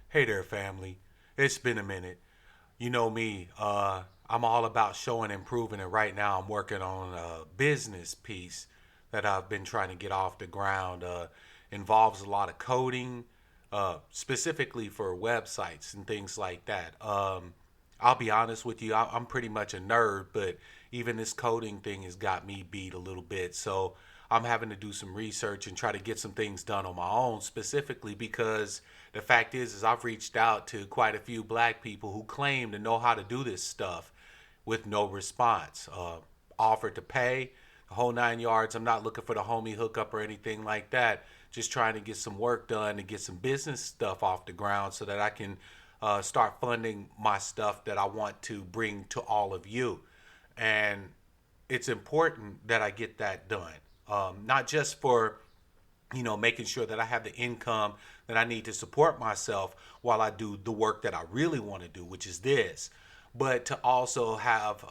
Hey there, family. It's been a minute. You know me, I'm all about showing and proving, and right now I'm working on a business piece that I've been trying to get off the ground. Involves a lot of coding, specifically for websites and things like that. I'll be honest with you, I'm pretty much a nerd, but even this coding thing has got me beat a little bit. So I'm having to do some research and try to get some things done on my own, specifically because the fact is I've reached out to quite a few black people who claim to know how to do this stuff with no response. Offered to pay the whole 9 yards. I'm not looking for the homie hookup or anything like that. Just trying to get some work done and get some business stuff off the ground so that I can start funding my stuff that I want to bring to all of you. And it's important that I get that done. Not just for making sure that I have the income that I need to support myself while I do the work that I really want to do, which is this, but to also have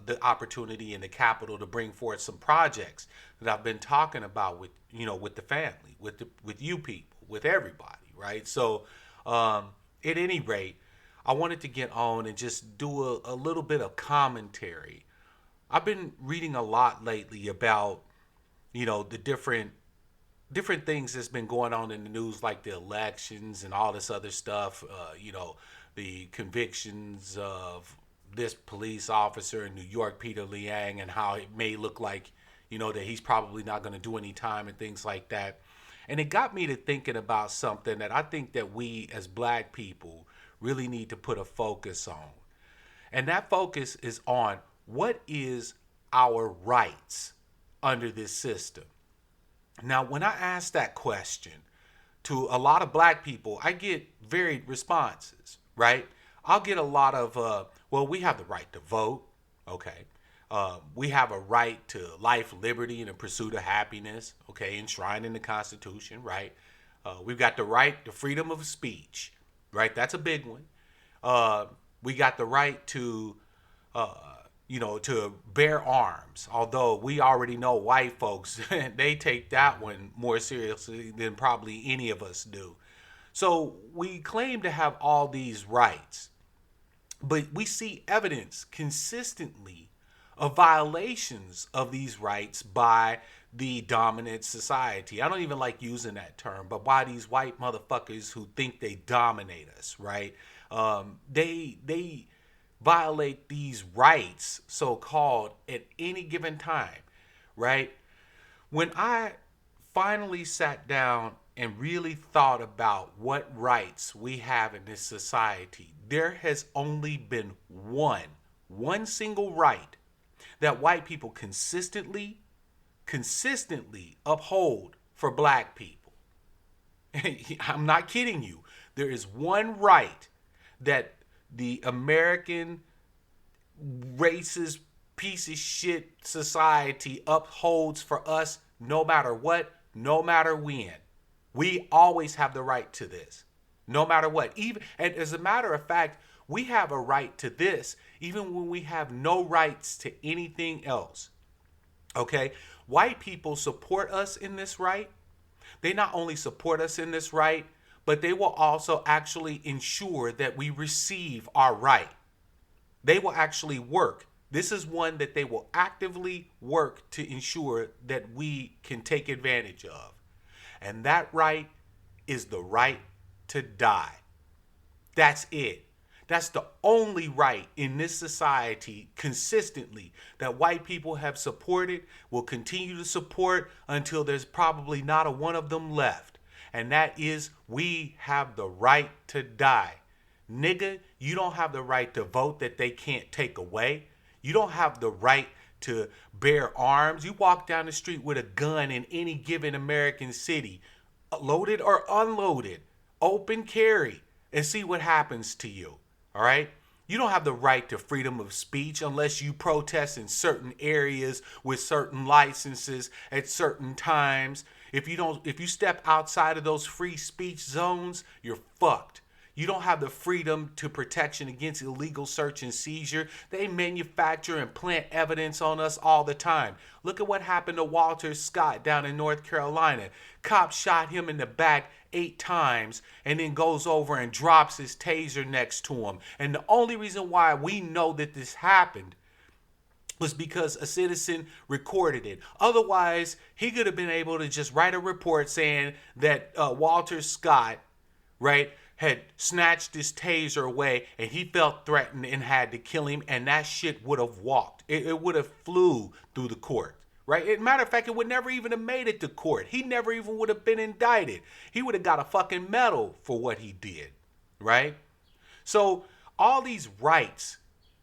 the opportunity and the capital to bring forth some projects that I've been talking about with with the family, with you people, with everybody, right? So, at any rate, I wanted to get on and just do a little bit of commentary. I've been reading a lot lately about the different things that's been going on in the news, like the elections and all this other stuff. The convictions of this police officer in New York, Peter Liang, and how it may look like, that he's probably not going to do any time and things like that. And it got me to thinking about something that I think that we as black people really need to put a focus on. And that focus is on what is our rights under this system. Now, when I ask that question to a lot of black people, I get varied responses, right? I'll get a lot of, well, we have the right to vote, okay? We have a right to life, liberty, and the pursuit of happiness, okay, enshrined in the Constitution, right? We've got the right to freedom of speech, right? That's a big one. Uh, we got the right uh, to bear arms. Although we already know white folks, they take that one more seriously than probably any of us do. So we claim to have all these rights, but we see evidence consistently of violations of these rights by the dominant society. I don't even like using that term, but by these white motherfuckers who think they dominate us, right? They violate these rights, so called, at any given time, right? When I finally sat down and really thought about what rights we have in this society, there has only been one single right that white people consistently uphold for black people. I'm not kidding you. There is one right that the American racist piece of shit society upholds for us no matter what, no matter when. We always have the right to this. No matter what. Even and as a matter of fact, we have a right to this even when we have no rights to anything else. Okay? White people support us in this right. They not only support us in this right, but they will also actually ensure that we receive our right. They will actually work. This is one that they will actively work to ensure that we can take advantage of. And that right is the right to die. That's it. That's the only right in this society consistently that white people have supported, will continue to support until there's probably not a one of them left. And that is, we have the right to die. Nigga, you don't have the right to vote that they can't take away. You don't have the right to bear arms. You walk down the street with a gun in any given American city, loaded or unloaded, open carry, and see what happens to you. All right? You don't have the right to freedom of speech unless you protest in certain areas with certain licenses at certain times. If you step outside of those free speech zones, you're fucked. You don't have the freedom to protection against illegal search and seizure. They manufacture and plant evidence on us all the time. Look at what happened to Walter Scott down in North Carolina. Cop shot him in the back 8 times and then goes over and drops his taser next to him. And the only reason why we know that this happened was because a citizen recorded it. Otherwise, he could have been able to just write a report saying that Walter Scott, right, had snatched his taser away and he felt threatened and had to kill him, and that shit would have walked. It would have flew through the court, right? As a matter of fact, it would never even have made it to court. He never even would have been indicted. He would have got a fucking medal for what he did, right? So all these rights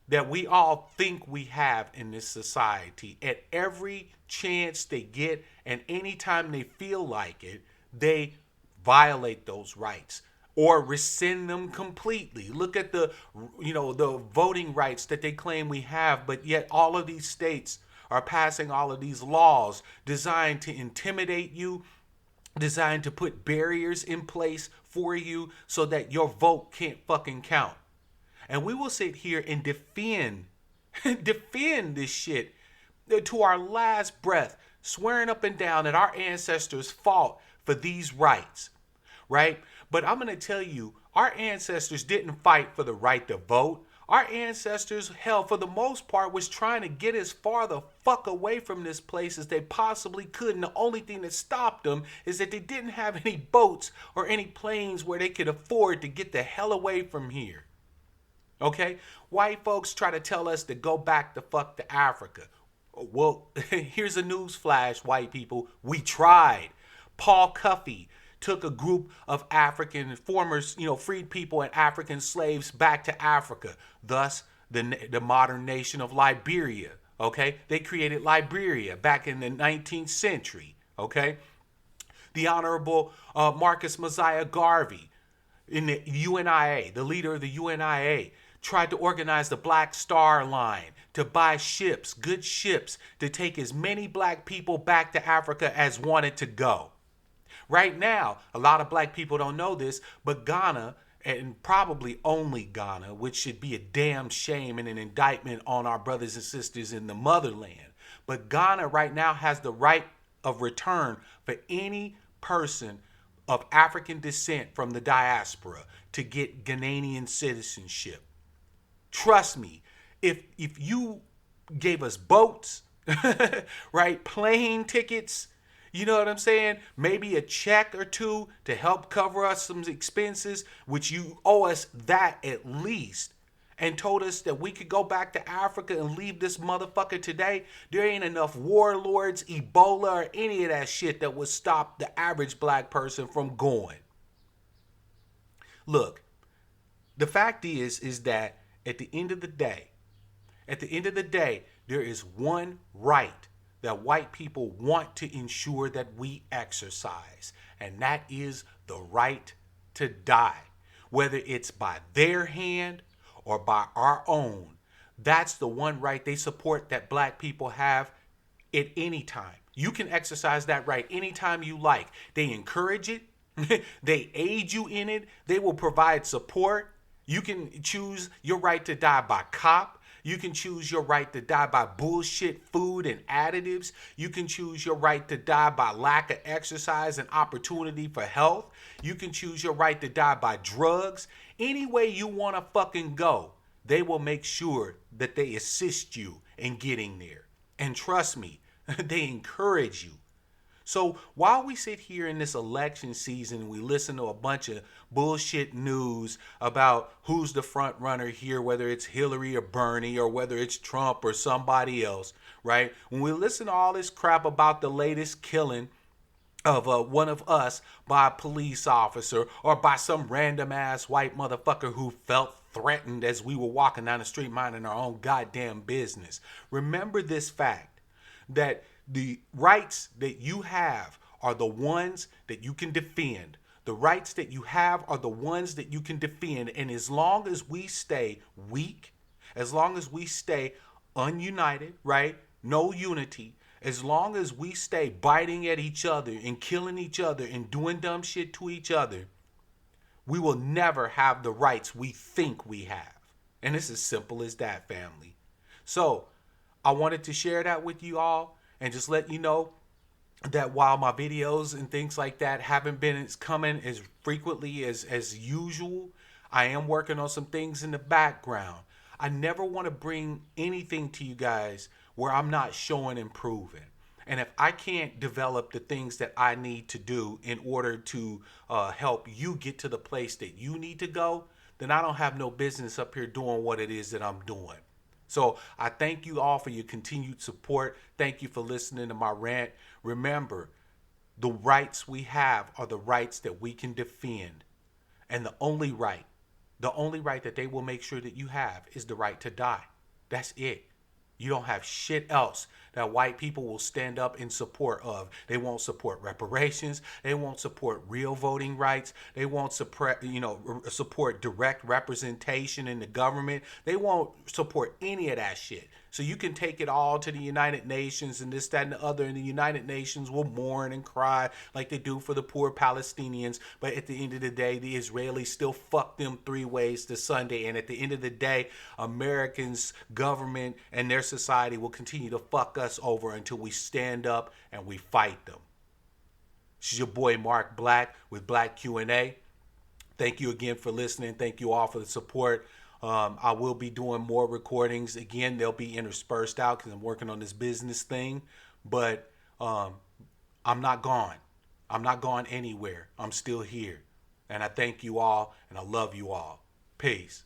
that we all think we have in this society, at every chance they get and anytime they feel like it, they violate those rights or rescind them completely. Look at the voting rights that they claim we have, but yet all of these states are passing all of these laws designed to intimidate you, designed to put barriers in place for you so that your vote can't fucking count. And we will sit here and defend this shit to our last breath, swearing up and down that our ancestors fought for these rights, right? But I'm going to tell you, our ancestors didn't fight for the right to vote. Our ancestors, hell, for the most part, was trying to get as far the fuck away from this place as they possibly could. And the only thing that stopped them is that they didn't have any boats or any planes where they could afford to get the hell away from here. Okay? White folks try to tell us to go back the fuck to Africa. Well, here's a news flash, white people. We tried. Paul Cuffey took a group of African freed people and African slaves back to Africa. Thus, the modern nation of Liberia. Okay? They created Liberia back in the 19th century. Okay? The Honorable Marcus Mosiah Garvey in the UNIA, the leader of the UNIA, tried to organize the Black Star Line to buy ships, good ships, to take as many black people back to Africa as wanted to go. Right now, a lot of black people don't know this, but Ghana, and probably only Ghana, which should be a damn shame and an indictment on our brothers and sisters in the motherland, but Ghana right now has the right of return for any person of African descent from the diaspora to get Ghanaian citizenship. Trust me, if you gave us boats, right, plane tickets, you know what I'm saying? Maybe a check or two to help cover us some expenses, which you owe us that at least, and told us that we could go back to Africa and leave this motherfucker today, there ain't enough warlords, Ebola, or any of that shit that would stop the average black person from going. Look, the fact is that at the end of the day, there is one right that white people want to ensure that we exercise, and that is the right to die. Whether it's by their hand or by our own, that's the one right they support that black people have at any time. You can exercise that right anytime you like. They encourage it. They aid you in it. They will provide support. You can choose your right to die by cop. You can choose your right to die by bullshit food and additives. You can choose your right to die by lack of exercise and opportunity for health. You can choose your right to die by drugs. Any way you want to fucking go, they will make sure that they assist you in getting there. And trust me, they encourage you. So while we sit here in this election season, we listen to a bunch of bullshit news about who's the front runner here, whether it's Hillary or Bernie or whether it's Trump or somebody else, right? When we listen to all this crap about the latest killing of one of us by a police officer or by some random ass white motherfucker who felt threatened as we were walking down the street minding our own goddamn business. Remember this fact, that the rights that you have are the ones that you can defend. The rights that you have are the ones that you can defend. And as long as we stay weak, as long as we stay ununited, right? No unity. As long as we stay biting at each other and killing each other and doing dumb shit to each other, we will never have the rights we think we have. And it's as simple as that, family. So I wanted to share that with you all and just let you know that while my videos and things like that haven't been coming as frequently as usual, I am working on some things in the background. I never want to bring anything to you guys where I'm not showing and proving. And if I can't develop the things that I need to do in order to help you get to the place that you need to go, then I don't have no business up here doing what it is that I'm doing. So I thank you all for your continued support. Thank you for listening to my rant. Remember, the rights we have are the rights that we can defend. And the only right that they will make sure that you have is the right to die. That's it. You don't have shit else that white people will stand up in support of. They won't support reparations. They won't support real voting rights. They won't support direct representation in the government. They won't support any of that shit. So you can take it all to the United Nations and this, that, and the other, and the United Nations will mourn and cry like they do for the poor Palestinians. But at the end of the day, the Israelis still fuck them 3 ways to Sunday. And at the end of the day, Americans, government, and their society will continue to fuck us over until we stand up and we fight them. This is your boy Mark Black with Black Q&A. Thank you again for listening. Thank you all for the support. I will be doing more recordings. Again, they'll be interspersed out because I'm working on this business thing. But I'm not gone. I'm not gone anywhere. I'm still here. And I thank you all and I love you all. Peace.